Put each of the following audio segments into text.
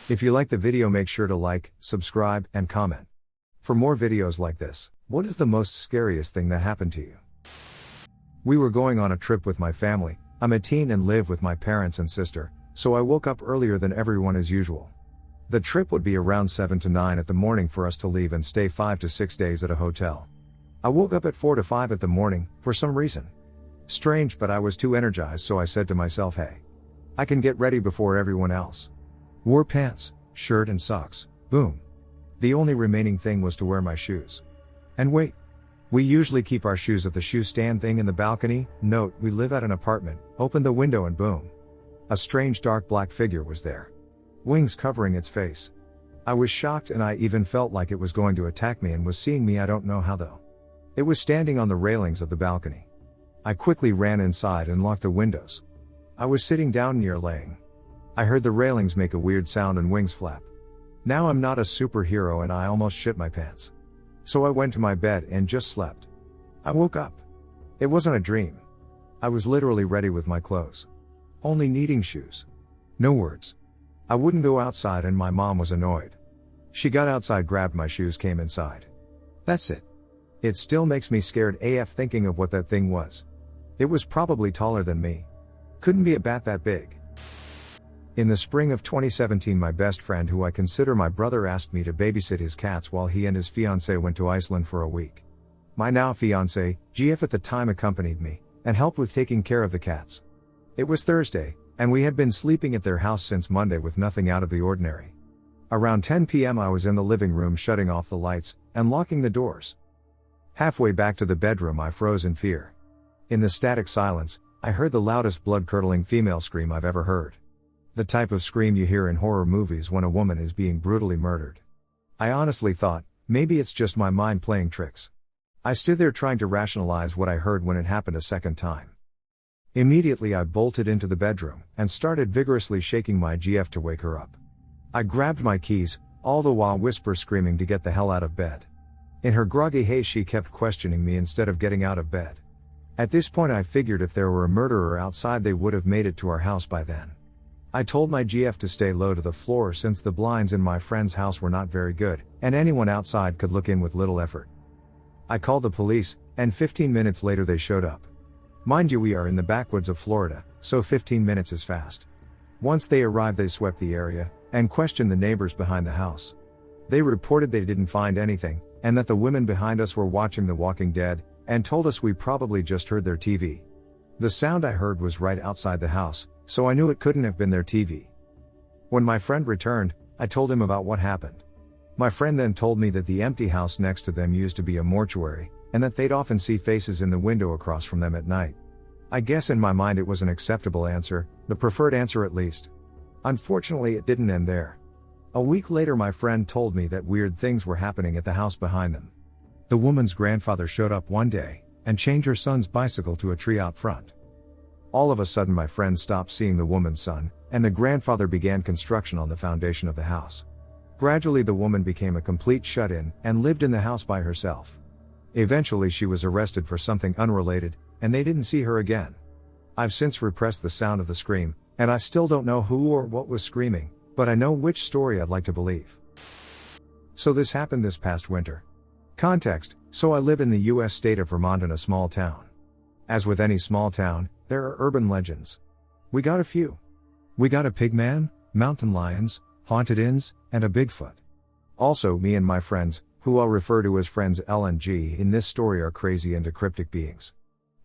If you like the video, make sure to like, subscribe, and comment. For more videos like this, what is the most scariest thing that happened to you? We were going on a trip with my family. I'm a teen and live with my parents and sister, so I woke up earlier than everyone as usual. The trip would be around 7 to 9 at the morning for us to leave and stay 5 to 6 days at a hotel. I woke up at 4 to 5 at the morning, for some reason. Strange, but I was too energized, so I said to myself, hey, I can get ready before everyone else. Wore pants, shirt and socks, boom. The only remaining thing was to wear my shoes. And wait. We usually keep our shoes at the shoe stand thing in the balcony. Note, we live at an apartment. Opened the window and boom. A strange dark black figure was there. Wings covering its face. I was shocked and I even felt like it was going to attack me and was seeing me. I don't know how though. It was standing on the railings of the balcony. I quickly ran inside and locked the windows. I was sitting down near laying. I heard the railings make a weird sound and wings flap. Now I'm not a superhero and I almost shit my pants. So I went to my bed and just slept. I woke up. It wasn't a dream. I was literally ready with my clothes. Only needing shoes. No words. I wouldn't go outside and my mom was annoyed. She got outside, grabbed my shoes, came inside. That's it. It still makes me scared AF thinking of what that thing was. It was probably taller than me. Couldn't be a bat that big. In the spring of 2017, my best friend, who I consider my brother, asked me to babysit his cats while he and his fiancée went to Iceland for a week. My now fiancée, GF at the time, accompanied me, and helped with taking care of the cats. It was Thursday, and we had been sleeping at their house since Monday with nothing out of the ordinary. Around 10 p.m. I was in the living room shutting off the lights, and locking the doors. Halfway back to the bedroom I froze in fear. In the static silence, I heard the loudest blood-curdling female scream I've ever heard. The type of scream you hear in horror movies when a woman is being brutally murdered. I honestly thought, maybe it's just my mind playing tricks. I stood there trying to rationalize what I heard when it happened a second time. Immediately I bolted into the bedroom, and started vigorously shaking my GF to wake her up. I grabbed my keys, all the while whisper screaming to get the hell out of bed. In her groggy haze she kept questioning me instead of getting out of bed. At this point I figured if there were a murderer outside they would have made it to our house by then. I told my GF to stay low to the floor since the blinds in my friend's house were not very good, and anyone outside could look in with little effort. I called the police, and 15 minutes later they showed up. Mind you, we are in the backwoods of Florida, so 15 minutes is fast. Once they arrived they swept the area, and questioned the neighbors behind the house. They reported they didn't find anything, and that the women behind us were watching The Walking Dead, and told us we probably just heard their TV. The sound I heard was right outside the house, so I knew it couldn't have been their TV. When my friend returned, I told him about what happened. My friend then told me that the empty house next to them used to be a mortuary, and that they'd often see faces in the window across from them at night. I guess in my mind it was an acceptable answer, the preferred answer at least. Unfortunately, it didn't end there. A week later my friend told me that weird things were happening at the house behind them. The woman's grandfather showed up one day, and chained her son's bicycle to a tree out front. All of a sudden my friend stopped seeing the woman's son, and the grandfather began construction on the foundation of the house. Gradually the woman became a complete shut-in, and lived in the house by herself. Eventually she was arrested for something unrelated, and they didn't see her again. I've since repressed the sound of the scream, and I still don't know who or what was screaming, but I know which story I'd like to believe. So this happened this past winter. Context: so I live in the US state of Vermont in a small town. As with any small town, there are urban legends. We got a few. We got a pigman, mountain lions, haunted inns, and a Bigfoot. Also, me and my friends, who I'll refer to as friends L and G in this story, are crazy into cryptic beings.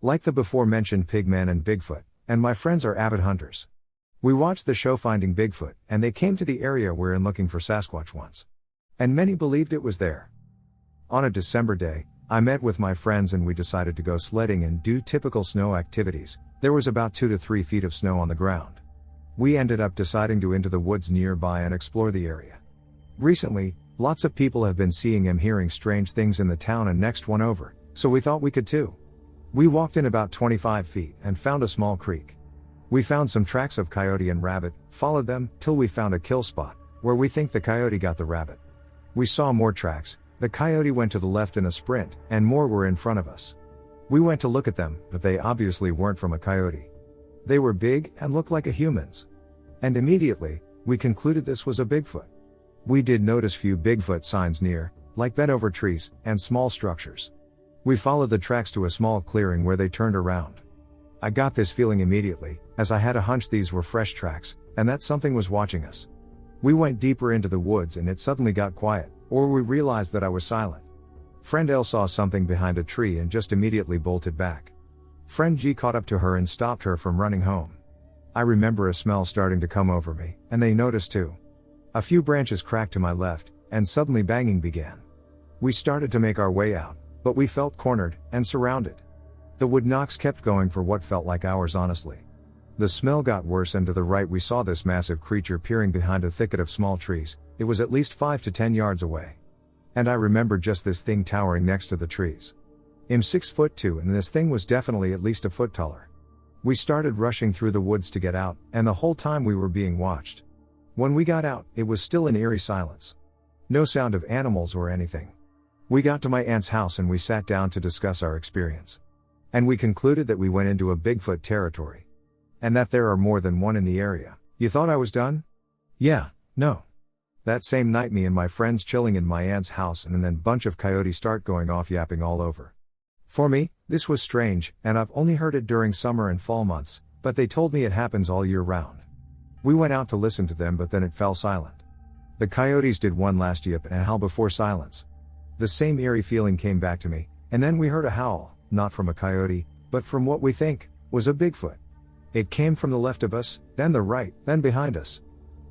Like the before mentioned pigman and Bigfoot, and my friends are avid hunters. We watched the show Finding Bigfoot, and they came to the area we're in looking for Sasquatch once. And many believed it was there. On a December day, I met with my friends and we decided to go sledding and do typical snow activities. There was about 2 to 3 feet of snow on the ground. We ended up deciding to into the woods nearby and explore the area. Recently, lots of people have been seeing and hearing strange things in the town and next one over, so we thought we could too. We walked in about 25 feet and found a small creek. We found some tracks of coyote and rabbit, followed them, till we found a kill spot, where we think the coyote got the rabbit. We saw more tracks, the coyote went to the left in a sprint, and more were in front of us. We went to look at them, but they obviously weren't from a coyote. They were big and looked like a human's. And immediately, we concluded this was a Bigfoot. We did notice few Bigfoot signs near, like bent over trees, and small structures. We followed the tracks to a small clearing where they turned around. I got this feeling immediately, as I had a hunch these were fresh tracks, and that something was watching us. We went deeper into the woods and it suddenly got quiet, or we realized that I was silent. Friend L saw something behind a tree and just immediately bolted back. Friend G caught up to her and stopped her from running home. I remember a smell starting to come over me, and they noticed too. A few branches cracked to my left, and suddenly banging began. We started to make our way out, but we felt cornered, and surrounded. The wood knocks kept going for what felt like hours honestly. The smell got worse and to the right we saw this massive creature peering behind a thicket of small trees. It was at least 5 to 10 yards away. And I remember just this thing towering next to the trees. I'm 6'2" and this thing was definitely at least a foot taller. We started rushing through the woods to get out, and the whole time we were being watched. When we got out, it was still an eerie silence. No sound of animals or anything. We got to my aunt's house and we sat down to discuss our experience. And we concluded that we went into a Bigfoot territory. And that there are more than one in the area. You thought I was done? Yeah, no. That same night me and my friends chilling in my aunt's house and then bunch of coyotes start going off yapping all over. For me, this was strange, and I've only heard it during summer and fall months, but they told me it happens all year round. We went out to listen to them but then it fell silent. The coyotes did one last yip and howl before silence. The same eerie feeling came back to me, and then we heard a howl, not from a coyote, but from what we think was a Bigfoot. It came from the left of us, then the right, then behind us.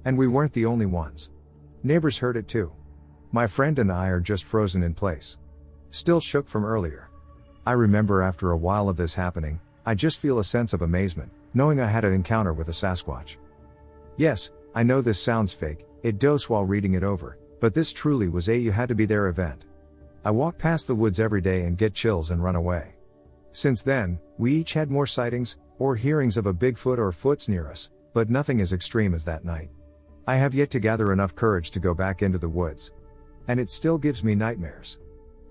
And we weren't the only ones. Neighbors heard it too. My friend and I are just frozen in place. Still shook from earlier. I remember after a while of this happening, I just feel a sense of amazement, knowing I had an encounter with a Sasquatch. Yes, I know this sounds fake, it does while reading it over, but this truly was a you had to be there event. I walk past the woods every day and get chills and run away. Since then, we each had more sightings, or hearings of a Bigfoot or foots near us, but nothing as extreme as that night. I have yet to gather enough courage to go back into the woods. And it still gives me nightmares.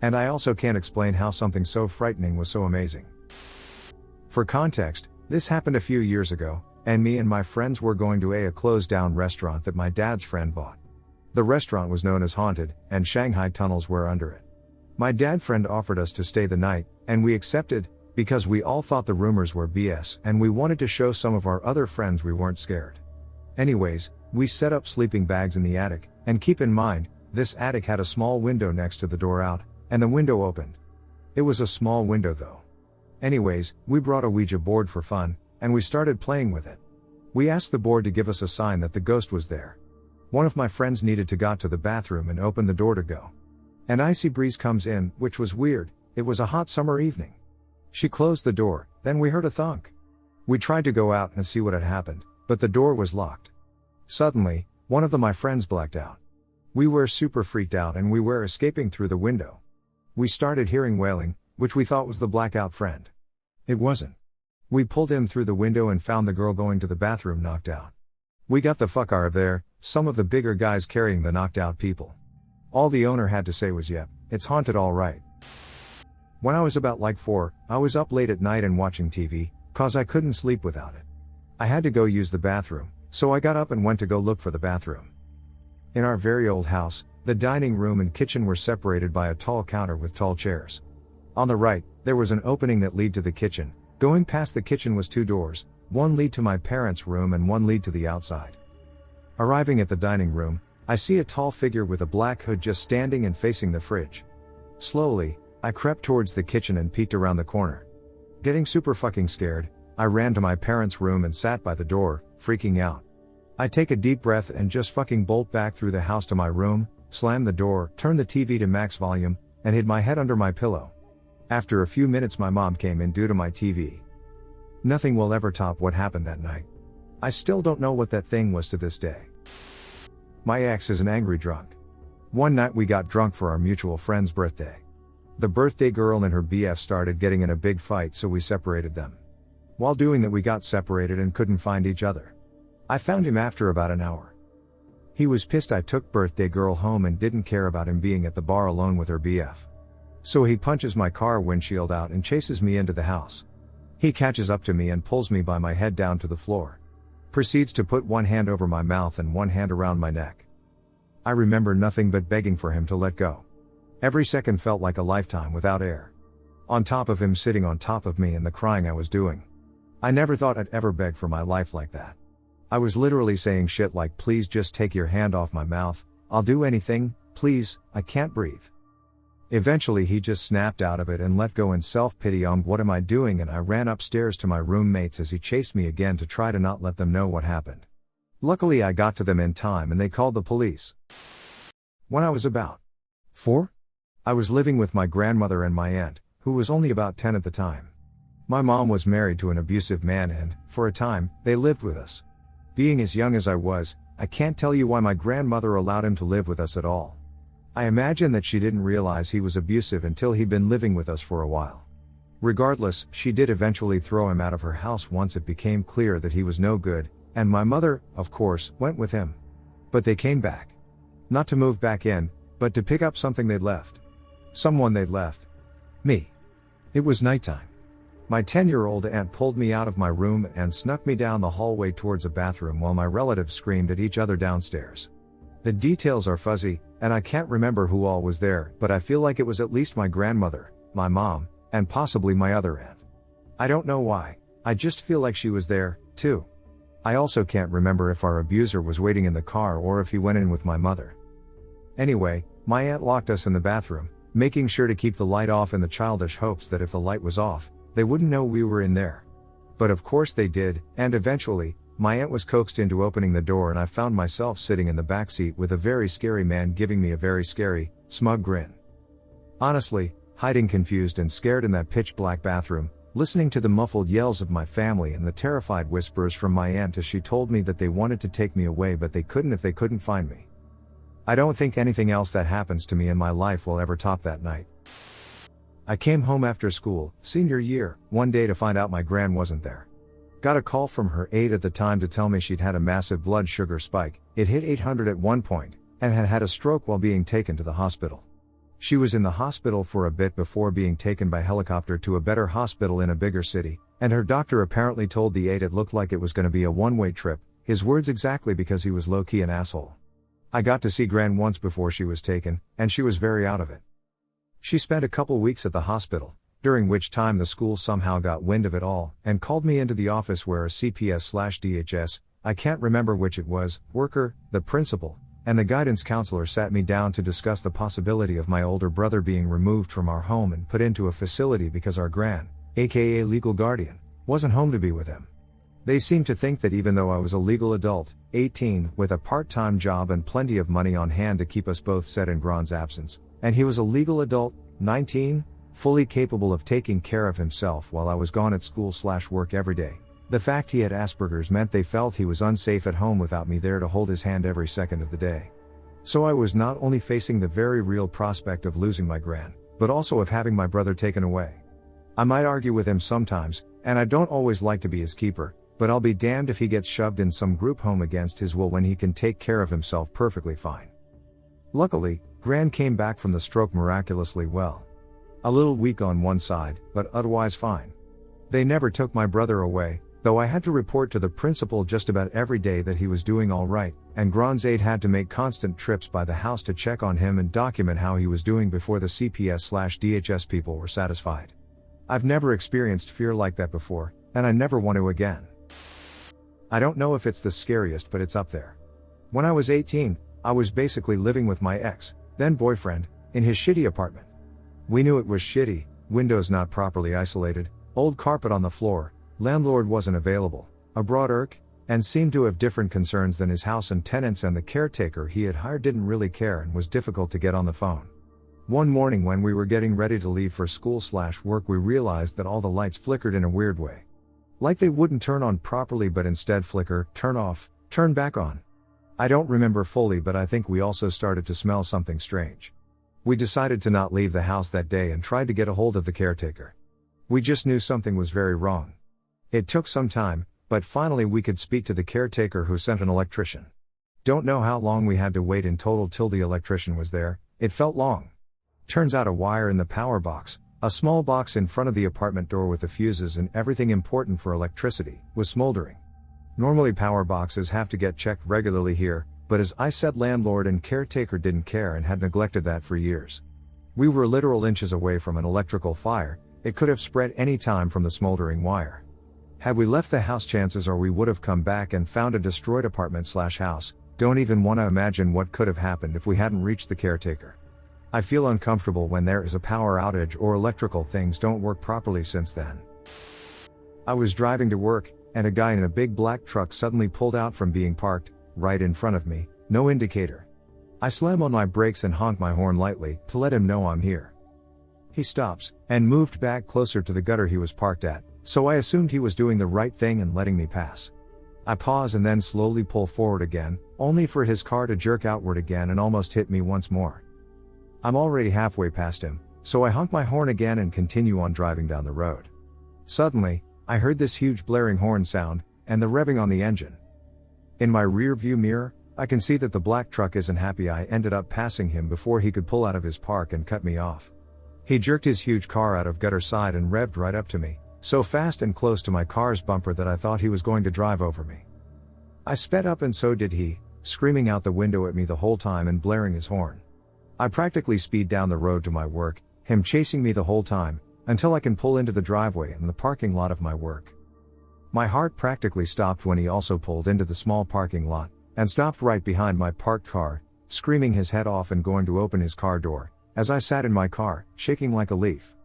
And I also can't explain how something so frightening was so amazing. For context, this happened a few years ago, and me and my friends were going to a closed down restaurant that my dad's friend bought. The restaurant was known as Haunted, and Shanghai tunnels were under it. My dad friend offered us to stay the night, and we accepted, because we all thought the rumors were BS and we wanted to show some of our other friends we weren't scared. Anyways, we set up sleeping bags in the attic, and keep in mind, this attic had a small window next to the door out, and the window opened. It was a small window though. Anyways, we brought a Ouija board for fun, and we started playing with it. We asked the board to give us a sign that the ghost was there. One of my friends needed to go to the bathroom and open the door to go. An icy breeze comes in, which was weird, it was a hot summer evening. She closed the door, then we heard a thunk. We tried to go out and see what had happened, but the door was locked. Suddenly, one of my friends blacked out. We were super freaked out and we were escaping through the window. We started hearing wailing, which we thought was the blackout friend. It wasn't. We pulled him through the window and found the girl going to the bathroom knocked out. We got the fuck out of there, some of the bigger guys carrying the knocked out people. All the owner had to say was yep, it's haunted all right. When I was about 4, I was up late at night and watching TV, cause I couldn't sleep without it. I had to go use the bathroom, so I got up and went to go look for the bathroom. In our very old house, the dining room and kitchen were separated by a tall counter with tall chairs. On the right, there was an opening that led to the kitchen. Going past the kitchen was 2 doors, one lead to my parents' room and one lead to the outside. Arriving at the dining room, I see a tall figure with a black hood just standing and facing the fridge. Slowly, I crept towards the kitchen and peeked around the corner. Getting super fucking scared, I ran to my parents' room and sat by the door, freaking out. I take a deep breath and just fucking bolt back through the house to my room, slam the door, turn the TV to max volume, and hid my head under my pillow. After a few minutes my mom came in due to my TV. Nothing will ever top what happened that night. I still don't know what that thing was to this day. My ex is an angry drunk. One night we got drunk for our mutual friend's birthday. The birthday girl and her BF started getting in a big fight, so we separated them. While doing that we got separated and couldn't find each other. I found him after about an hour. He was pissed I took birthday girl home and didn't care about him being at the bar alone with her BF. So he punches my car windshield out and chases me into the house. He catches up to me and pulls me by my head down to the floor. Proceeds to put one hand over my mouth and one hand around my neck. I remember nothing but begging for him to let go. Every second felt like a lifetime without air. On top of him sitting on top of me and the crying I was doing. I never thought I'd ever beg for my life like that. I was literally saying shit like, please just take your hand off my mouth, I'll do anything, please, I can't breathe. Eventually he just snapped out of it and let go in self-pity on what am I doing, and I ran upstairs to my roommates as he chased me again to try to not let them know what happened. Luckily I got to them in time and they called the police. When I was about 4, I was living with my grandmother and my aunt, who was only about 10 at the time. My mom was married to an abusive man and, for a time, they lived with us. Being as young as I was, I can't tell you why my grandmother allowed him to live with us at all. I imagine that she didn't realize he was abusive until he'd been living with us for a while. Regardless, she did eventually throw him out of her house once it became clear that he was no good, and my mother, of course, went with him. But they came back. Not to move back in, but to pick up something they'd left. Someone they'd left. Me. It was nighttime. My 10-year-old aunt pulled me out of my room and snuck me down the hallway towards a bathroom while my relatives screamed at each other downstairs. The details are fuzzy, and I can't remember who all was there, but I feel like it was at least my grandmother, my mom, and possibly my other aunt. I don't know why, I just feel like she was there, too. I also can't remember if our abuser was waiting in the car or if he went in with my mother. Anyway, my aunt locked us in the bathroom, making sure to keep the light off in the childish hopes that if the light was off, they wouldn't know we were in there. But of course they did, and eventually, my aunt was coaxed into opening the door and I found myself sitting in the backseat with a very scary man giving me a very scary, smug grin. Honestly, hiding confused and scared in that pitch-black bathroom, listening to the muffled yells of my family and the terrified whispers from my aunt as she told me that they wanted to take me away but they couldn't if they couldn't find me. I don't think anything else that happens to me in my life will ever top that night. I came home after school, senior year, one day to find out my gran wasn't there. Got a call from her aide at the time to tell me she'd had a massive blood sugar spike, it hit 800 at one point, and had had a stroke while being taken to the hospital. She was in the hospital for a bit before being taken by helicopter to a better hospital in a bigger city, and her doctor apparently told the aide it looked like it was going to be a one-way trip, his words exactly because he was low-key an asshole. I got to see Gran once before she was taken, and she was very out of it. She spent a couple weeks at the hospital, during which time the school somehow got wind of it all, and called me into the office where a CPS/DHS, I can't remember which it was, worker, the principal, and the guidance counselor sat me down to discuss the possibility of my older brother being removed from our home and put into a facility because our gran, aka legal guardian, wasn't home to be with him. They seemed to think that even though I was a legal adult, 18, with a part-time job and plenty of money on hand to keep us both set in Gran's absence, and he was a legal adult, 19, fully capable of taking care of himself while I was gone at school/work every day. The fact he had Asperger's meant they felt he was unsafe at home without me there to hold his hand every second of the day. So I was not only facing the very real prospect of losing my gran, but also of having my brother taken away. I might argue with him sometimes, and I don't always like to be his keeper, but I'll be damned if he gets shoved in some group home against his will when he can take care of himself perfectly fine. Luckily, Gran came back from the stroke miraculously well. A little weak on one side, but otherwise fine. They never took my brother away, though I had to report to the principal just about every day that he was doing all right, and Gran's aide had to make constant trips by the house to check on him and document how he was doing before the CPS/DHS people were satisfied. I've never experienced fear like that before, and I never want to again. I don't know if it's the scariest, but it's up there. When I was 18, I was basically living with my ex, then boyfriend, in his shitty apartment. We knew it was shitty, windows not properly isolated, old carpet on the floor, landlord wasn't available, a broad irk, and seemed to have different concerns than his house and tenants, and the caretaker he had hired didn't really care and was difficult to get on the phone. One morning when we were getting ready to leave for school/work, we realized that all the lights flickered in a weird way. Like they wouldn't turn on properly but instead flicker, turn off, turn back on. I don't remember fully, but I think we also started to smell something strange. We decided to not leave the house that day and tried to get a hold of the caretaker. We just knew something was very wrong. It took some time, but finally we could speak to the caretaker, who sent an electrician. Don't know how long we had to wait in total till the electrician was there, it felt long. Turns out a wire in the power box, A small box in front of the apartment door with the fuses and everything important for electricity was smoldering. Normally power boxes have to get checked regularly here, but as I said, landlord and caretaker didn't care and had neglected that for years. We were literal inches away from an electrical fire. It could have spread any time from the smoldering wire. Had we left the house, chances are we would have come back and found a destroyed apartment/house. Don't even want to imagine what could have happened if we hadn't reached the caretaker. I feel uncomfortable when there is a power outage or electrical things don't work properly since then. I was driving to work, and a guy in a big black truck suddenly pulled out from being parked, right in front of me, no indicator. I slam on my brakes and honk my horn lightly, to let him know I'm here. He stops, and moved back closer to the gutter he was parked at, so I assumed he was doing the right thing and letting me pass. I pause and then slowly pull forward again, only for his car to jerk outward again and almost hit me once more. I'm already halfway past him, so I honk my horn again and continue on driving down the road. Suddenly, I heard this huge blaring horn sound, and the revving on the engine. In my rear view mirror, I can see that the black truck isn't happy I ended up passing him before he could pull out of his park and cut me off. He jerked his huge car out of gutter side and revved right up to me, so fast and close to my car's bumper that I thought he was going to drive over me. I sped up and so did he, screaming out the window at me the whole time and blaring his horn. I practically speed down the road to my work, him chasing me the whole time, until I can pull into the driveway in the parking lot of my work. My heart practically stopped when he also pulled into the small parking lot, and stopped right behind my parked car, screaming his head off and going to open his car door, as I sat in my car, shaking like a leaf.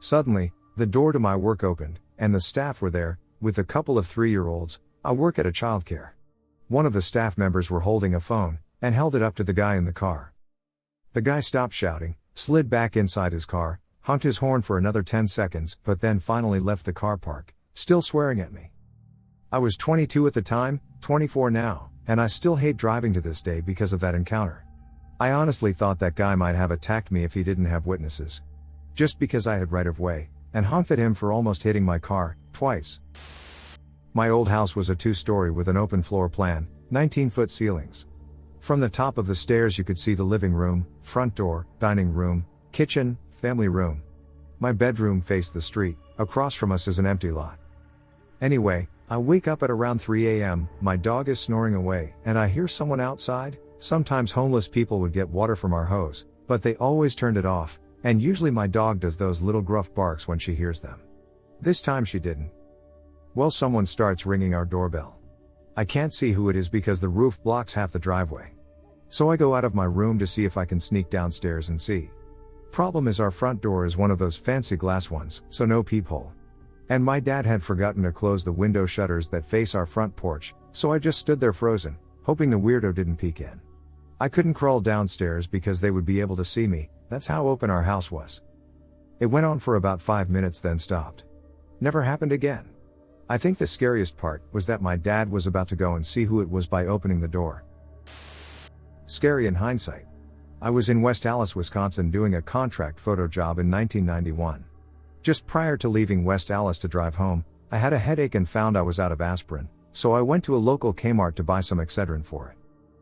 Suddenly, the door to my work opened, and the staff were there, with a couple of 3-year-olds. I work at a childcare. One of the staff members were holding a phone, and held it up to the guy in the car. The guy stopped shouting, slid back inside his car, honked his horn for another 10 seconds, but then finally left the car park, still swearing at me. I was 22 at the time, 24 now, and I still hate driving to this day because of that encounter. I honestly thought that guy might have attacked me if he didn't have witnesses. Just because I had right of way, and honked at him for almost hitting my car, twice. My old house was a 2-story with an open floor plan, 19-foot ceilings. From the top of the stairs you could see the living room, front door, dining room, kitchen, family room. My bedroom faced the street. Across from us is an empty lot. Anyway, I wake up at around 3 a.m., my dog is snoring away, and I hear someone outside. Sometimes homeless people would get water from our hose, but they always turned it off, and usually my dog does those little gruff barks when she hears them. This time she didn't. Well, someone starts ringing our doorbell. I can't see who it is because the roof blocks half the driveway. So I go out of my room to see if I can sneak downstairs and see. Problem is our front door is one of those fancy glass ones, so no peephole. And my dad had forgotten to close the window shutters that face our front porch, so I just stood there frozen, hoping the weirdo didn't peek in. I couldn't crawl downstairs because they would be able to see me. That's how open our house was. It went on for about 5 minutes then stopped. Never happened again. I think the scariest part was that my dad was about to go and see who it was by opening the door. Scary in hindsight. I was in West Allis, Wisconsin doing a contract photo job in 1991. Just prior to leaving West Allis to drive home, I had a headache and found I was out of aspirin, so I went to a local Kmart to buy some Excedrin for it.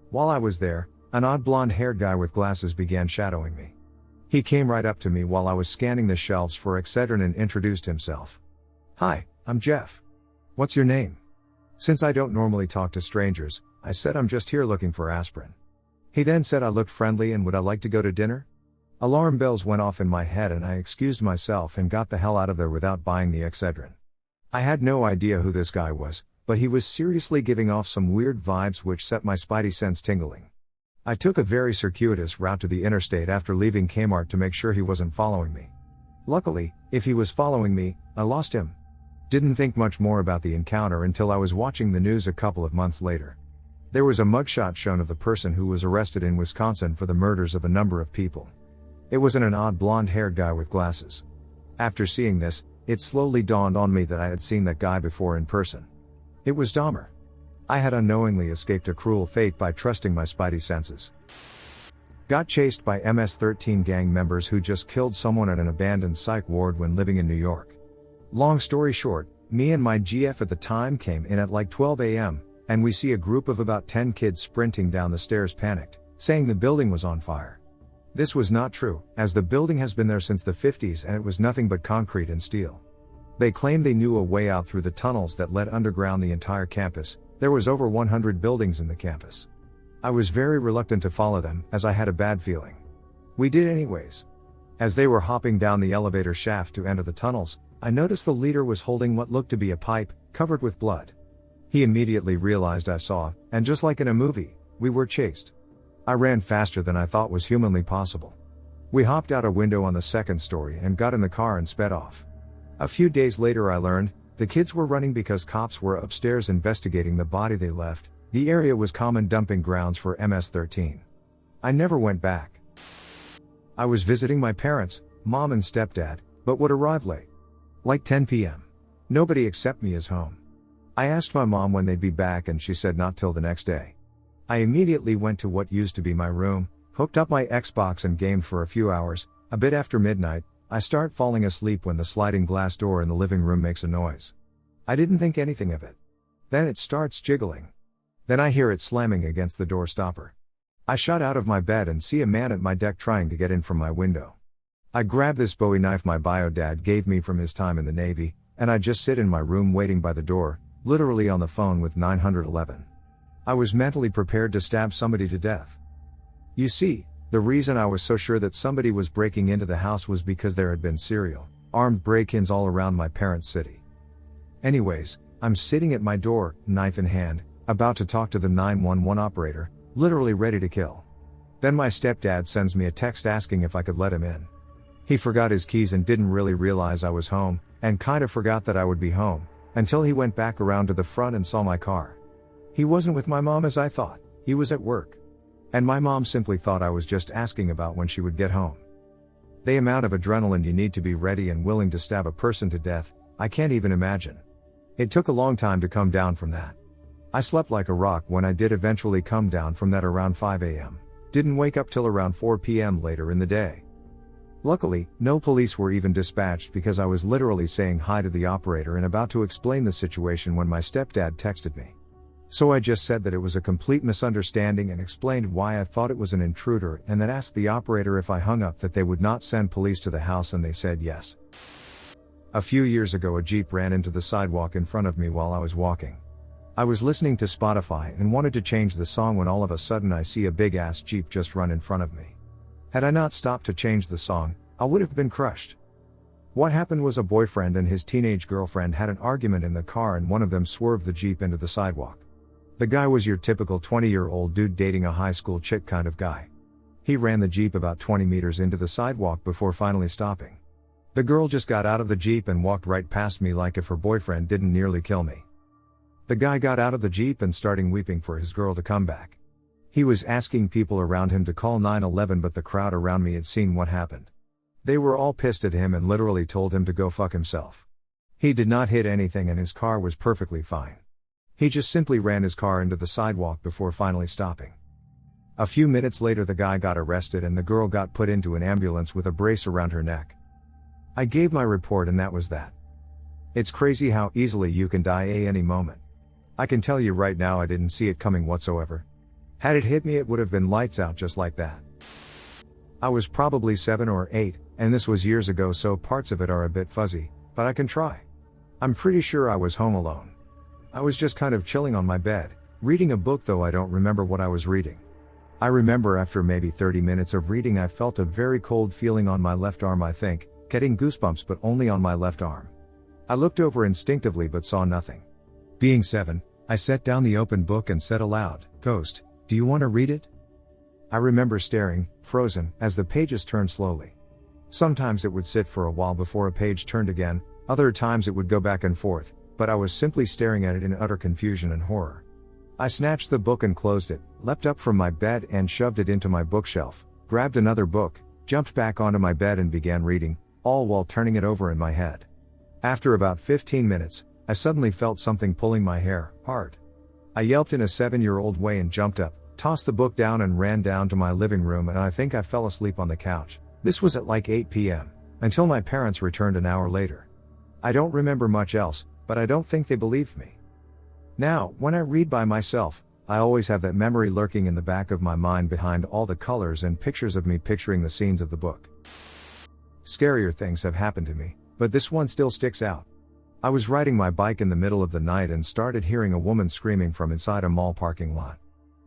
While I was there, an odd blonde-haired guy with glasses began shadowing me. He came right up to me while I was scanning the shelves for Excedrin and introduced himself. "Hi, I'm Jeff. What's your name?" Since I don't normally talk to strangers, I said I'm just here looking for aspirin. He then said I looked friendly and would I like to go to dinner? Alarm bells went off in my head and I excused myself and got the hell out of there without buying the Excedrin. I had no idea who this guy was, but he was seriously giving off some weird vibes which set my spidey sense tingling. I took a very circuitous route to the interstate after leaving Kmart to make sure he wasn't following me. Luckily, if he was following me, I lost him. Didn't think much more about the encounter until I was watching the news a couple of months later. There was a mugshot shown of the person who was arrested in Wisconsin for the murders of a number of people. It wasn't an odd blonde-haired guy with glasses. After seeing this, it slowly dawned on me that I had seen that guy before in person. It was Dahmer. I had unknowingly escaped a cruel fate by trusting my spidey senses. Got chased by MS-13 gang members who just killed someone at an abandoned psych ward when living in New York. Long story short, me and my GF at the time came in at like 12 a.m., and we see a group of about 10 kids sprinting down the stairs panicked, saying the building was on fire. This was not true, as the building has been there since the 50s and it was nothing but concrete and steel. They claimed they knew a way out through the tunnels that led underground the entire campus. There was over 100 buildings in the campus. I was very reluctant to follow them, as I had a bad feeling. We did anyways. As they were hopping down the elevator shaft to enter the tunnels, I noticed the leader was holding what looked to be a pipe, covered with blood. He immediately realized I saw, and just like in a movie, we were chased. I ran faster than I thought was humanly possible. We hopped out a window on the second story and got in the car and sped off. A few days later I learned, the kids were running because cops were upstairs investigating the body they left. The area was common dumping grounds for MS-13. I never went back. I was visiting my parents, mom and stepdad, but would arrive late. Like 10 p.m. Nobody except me is home. I asked my mom when they'd be back and she said not till the next day. I immediately went to what used to be my room, hooked up my Xbox and gamed for a few hours. A bit after midnight, I start falling asleep when the sliding glass door in the living room makes a noise. I didn't think anything of it. Then it starts jiggling. Then I hear it slamming against the door stopper. I shot out of my bed and see a man at my deck trying to get in from my window. I grab this Bowie knife my bio dad gave me from his time in the Navy, and I just sit in my room waiting by the door, literally on the phone with 911. I was mentally prepared to stab somebody to death. You see, the reason I was so sure that somebody was breaking into the house was because there had been serial, armed break-ins all around my parents' city. Anyways, I'm sitting at my door, knife in hand, about to talk to the 911 operator, literally ready to kill. Then my stepdad sends me a text asking if I could let him in. He forgot his keys and didn't really realize I was home, and kinda forgot that I would be home, until he went back around to the front and saw my car. He wasn't with my mom as I thought, he was at work. And my mom simply thought I was just asking about when she would get home. The amount of adrenaline you need to be ready and willing to stab a person to death, I can't even imagine. It took a long time to come down from that. I slept like a rock when I did eventually come down from that around 5 a.m. Didn't wake up till around 4 p.m. later in the day. Luckily, no police were even dispatched because I was literally saying hi to the operator and about to explain the situation when my stepdad texted me. So I just said that it was a complete misunderstanding and explained why I thought it was an intruder and then asked the operator if I hung up that they would not send police to the house and they said yes. A few years ago a Jeep ran into the sidewalk in front of me while I was walking. I was listening to Spotify and wanted to change the song when all of a sudden I see a big ass Jeep just run in front of me. Had I not stopped to change the song, I would have been crushed. What happened was a boyfriend and his teenage girlfriend had an argument in the car and one of them swerved the Jeep into the sidewalk. The guy was your typical 20-year-old dude dating a high school chick kind of guy. He ran the Jeep about 20 meters into the sidewalk before finally stopping. The girl just got out of the Jeep and walked right past me like if her boyfriend didn't nearly kill me. The guy got out of the Jeep and started weeping for his girl to come back. He was asking people around him to call 911 but the crowd around me had seen what happened. They were all pissed at him and literally told him to go fuck himself. He did not hit anything and his car was perfectly fine. He just simply ran his car into the sidewalk before finally stopping. A few minutes later the guy got arrested and the girl got put into an ambulance with a brace around her neck. I gave my report and that was that. It's crazy how easily you can die at any moment. I can tell you right now I didn't see it coming whatsoever. Had it hit me it would have been lights out just like that. I was probably 7 or 8, and this was years ago so parts of it are a bit fuzzy, but I can try. I'm pretty sure I was home alone. I was just kind of chilling on my bed, reading a book though I don't remember what I was reading. I remember after maybe 30 minutes of reading I felt a very cold feeling on my left arm I think, getting goosebumps but only on my left arm. I looked over instinctively but saw nothing. Being 7, I set down the open book and said aloud, "Ghost, do you want to read it?" I remember staring, frozen, as the pages turned slowly. Sometimes it would sit for a while before a page turned again, other times it would go back and forth, but I was simply staring at it in utter confusion and horror. I snatched the book and closed it, leapt up from my bed and shoved it into my bookshelf, grabbed another book, jumped back onto my bed and began reading, all while turning it over in my head. After about 15 minutes, I suddenly felt something pulling my hair, hard. I yelped in a 7-year-old way and jumped up, tossed the book down and ran down to my living room and I think I fell asleep on the couch. This was at like 8 p.m., until my parents returned an hour later. I don't remember much else, but I don't think they believed me. Now, when I read by myself, I always have that memory lurking in the back of my mind behind all the colors and pictures of me picturing the scenes of the book. Scarier things have happened to me, but this one still sticks out. I was riding my bike in the middle of the night and started hearing a woman screaming from inside a mall parking lot.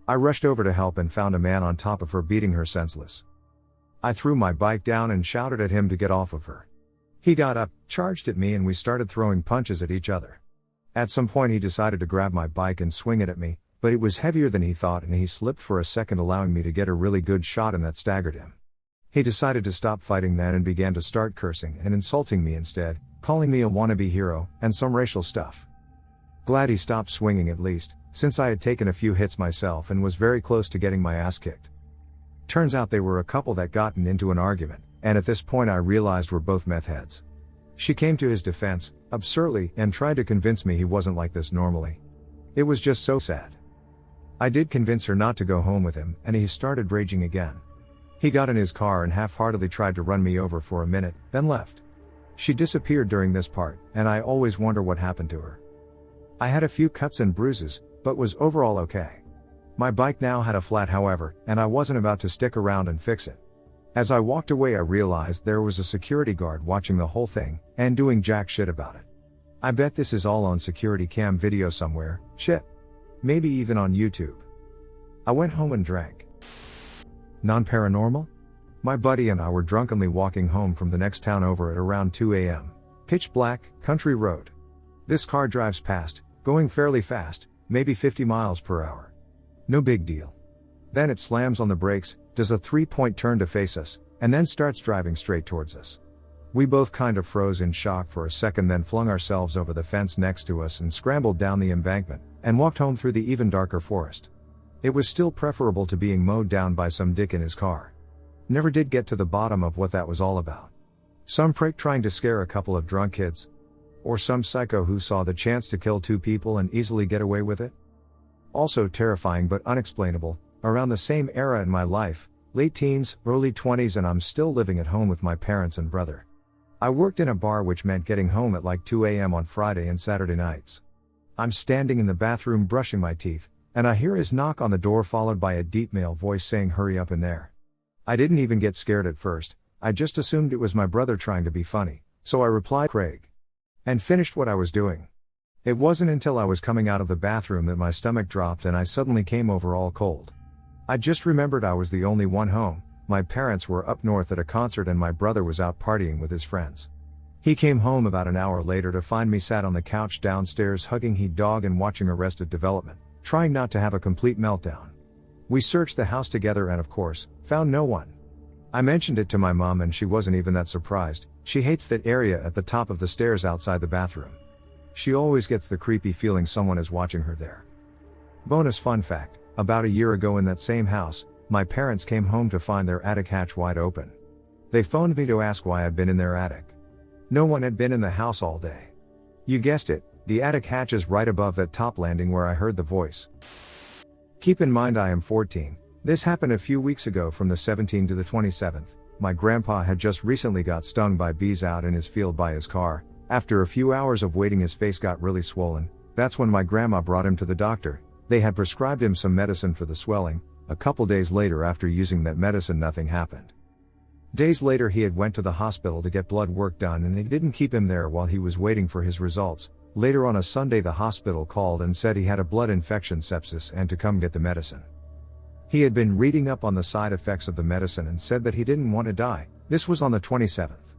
I rushed over to help and found a man on top of her beating her senseless. I threw my bike down and shouted at him to get off of her. He got up, charged at me, and we started throwing punches at each other. At some point he decided to grab my bike and swing it at me, but it was heavier than he thought and he slipped for a second, allowing me to get a really good shot, and that staggered him. He decided to stop fighting then and began to start cursing and insulting me instead, calling me a wannabe hero, and some racial stuff. Glad he stopped swinging at least, since I had taken a few hits myself and was very close to getting my ass kicked. Turns out they were a couple that gotten into an argument, and at this point I realized we're both meth heads. She came to his defense, absurdly, and tried to convince me he wasn't like this normally. It was just so sad. I did convince her not to go home with him, and he started raging again. He got in his car and half-heartedly tried to run me over for a minute, then left. She disappeared during this part, and I always wonder what happened to her. I had a few cuts and bruises, but was overall okay. My bike now had a flat, however, and I wasn't about to stick around and fix it. As I walked away I realized there was a security guard watching the whole thing, and doing jack shit about it. I bet this is all on security cam video somewhere, shit. Maybe even on YouTube. I went home and drank. Non-paranormal? My buddy and I were drunkenly walking home from the next town over at around 2 a.m. Pitch black, country road. This car drives past, going fairly fast, maybe 50 miles per hour. No big deal. Then it slams on the brakes, does a 3-point turn to face us, and then starts driving straight towards us. We both kind of froze in shock for a second, then flung ourselves over the fence next to us and scrambled down the embankment, and walked home through the even darker forest. It was still preferable to being mowed down by some dick in his car. Never did get to the bottom of what that was all about. Some prick trying to scare a couple of drunk kids? Or some psycho who saw the chance to kill 2 people and easily get away with it? Also terrifying but unexplainable, around the same era in my life, late teens, early 20s, and I'm still living at home with my parents and brother. I worked in a bar, which meant getting home at like 2 a.m. on Friday and Saturday nights. I'm standing in the bathroom brushing my teeth, and I hear his knock on the door followed by a deep male voice saying, "Hurry up in there." I didn't even get scared at first, I just assumed it was my brother trying to be funny, so I replied, "Craig," and finished what I was doing. It wasn't until I was coming out of the bathroom that my stomach dropped and I suddenly came over all cold. I just remembered I was the only one home. My parents were up north at a concert and my brother was out partying with his friends. He came home about an hour later to find me sat on the couch downstairs hugging his dog and watching Arrested Development, trying not to have a complete meltdown. We searched the house together and, of course, found no one. I mentioned it to my mom and she wasn't even that surprised. She hates that area at the top of the stairs outside the bathroom. She always gets the creepy feeling someone is watching her there. Bonus fun fact, about a year ago in that same house, my parents came home to find their attic hatch wide open. They phoned me to ask why I'd been in their attic. No one had been in the house all day. You guessed it, the attic hatch is right above that top landing where I heard the voice. Keep in mind I am 14. This happened a few weeks ago from the 17th to the 27th. My grandpa had just recently got stung by bees out in his field by his car. After a few hours of waiting his face got really swollen. That's when my grandma brought him to the doctor. They had prescribed him some medicine for the swelling. A couple days later, after using that medicine, nothing happened. Days later he had went to the hospital to get blood work done and they didn't keep him there while he was waiting for his results. Later on a Sunday the hospital called and said he had a blood infection, sepsis, and to come get the medicine. He had been reading up on the side effects of the medicine and said that he didn't want to die. This was on the 27th.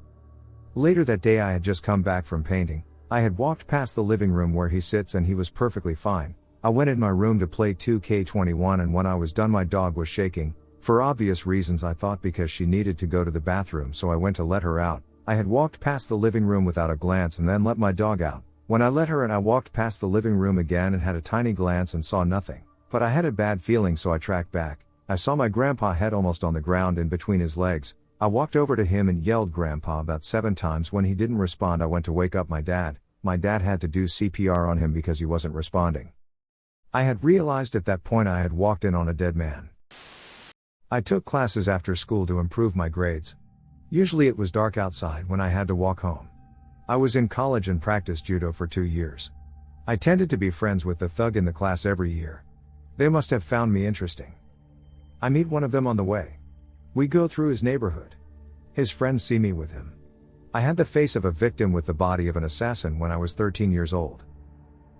Later that day I had just come back from painting. I had walked past the living room where he sits and he was perfectly fine. I went in my room to play 2K21 and when I was done my dog was shaking. For obvious reasons I thought because she needed to go to the bathroom, so I went to let her out. I had walked past the living room without a glance and then let my dog out. When I let her in I walked past the living room again and had a tiny glance and saw nothing. But I had a bad feeling so I tracked back. I saw my grandpa head almost on the ground in between his legs. I walked over to him and yelled "Grandpa" about 7 times. When he didn't respond I went to wake up my dad. My dad had to do CPR on him because he wasn't responding. I had realized at that point I had walked in on a dead man. I took classes after school to improve my grades. Usually it was dark outside when I had to walk home. I was in college and practiced judo for 2 years. I tended to be friends with the thug in the class every year. They must have found me interesting. I meet one of them on the way. We go through his neighborhood. His friends see me with him. I had the face of a victim with the body of an assassin when I was 13 years old.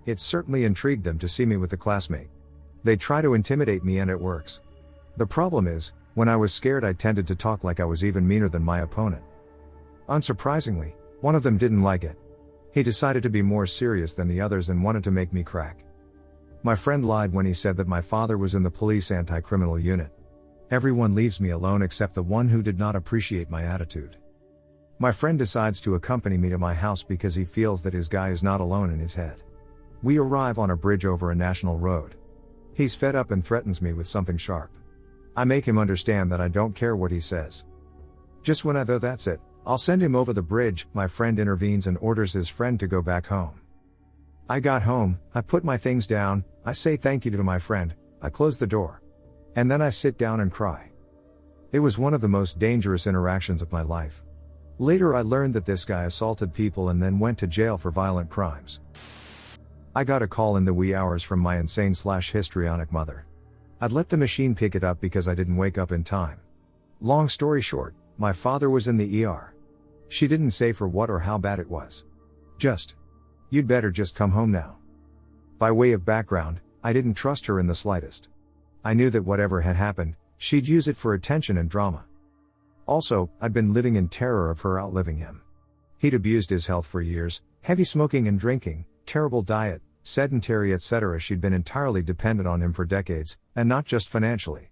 It certainly intrigued them to see me with a classmate. They try to intimidate me and it works. The problem is, when I was scared I tended to talk like I was even meaner than my opponent. Unsurprisingly, one of them didn't like it. He decided to be more serious than the others and wanted to make me crack. My friend lied when he said that my father was in the police anti-criminal unit. Everyone leaves me alone except the one who did not appreciate my attitude. My friend decides to accompany me to my house because he feels that his guy is not alone in his head. We arrive on a bridge over a national road. He's fed up and threatens me with something sharp. I make him understand that I don't care what he says. Just when I thought that's it, I'll send him over the bridge, my friend intervenes and orders his friend to go back home. I got home, I put my things down, I say thank you to my friend, I close the door. And then I sit down and cry. It was one of the most dangerous interactions of my life. Later I learned that this guy assaulted people and then went to jail for violent crimes. I got a call in the wee hours from my insane/histrionic mother. I'd let the machine pick it up because I didn't wake up in time. Long story short, my father was in the ER. She didn't say for what or how bad it was. Just, "You'd better just come home now." By way of background, I didn't trust her in the slightest. I knew that whatever had happened, she'd use it for attention and drama. Also, I'd been living in terror of her outliving him. He'd abused his health for years, heavy smoking and drinking, terrible diet, sedentary etc. She'd been entirely dependent on him for decades, and not just financially.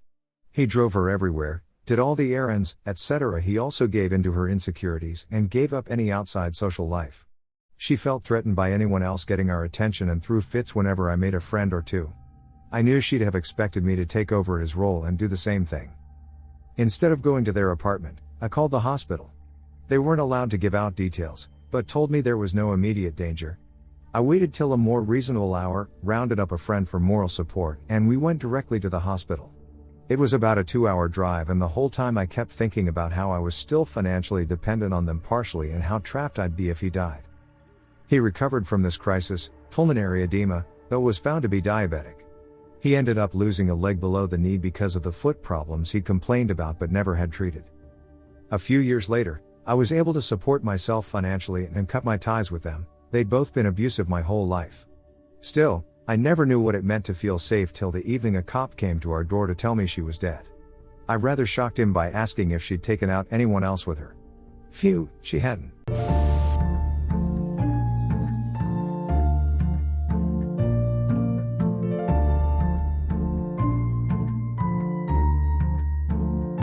He drove her everywhere, did all the errands, etc. He also gave in to her insecurities and gave up any outside social life. She felt threatened by anyone else getting our attention and threw fits whenever I made a friend or two. I knew she'd have expected me to take over his role and do the same thing. Instead of going to their apartment, I called the hospital. They weren't allowed to give out details, but told me there was no immediate danger. I waited till a more reasonable hour, rounded up a friend for moral support, and we went directly to the hospital. It was about a 2-hour drive and the whole time I kept thinking about how I was still financially dependent on them partially and how trapped I'd be if he died. He recovered from this crisis, pulmonary edema, though was found to be diabetic. He ended up losing a leg below the knee because of the foot problems he complained about but never had treated. A few years later, I was able to support myself financially and cut my ties with them. They'd both been abusive my whole life. Still, I never knew what it meant to feel safe till the evening a cop came to our door to tell me she was dead. I rather shocked him by asking if she'd taken out anyone else with her. Phew, she hadn't.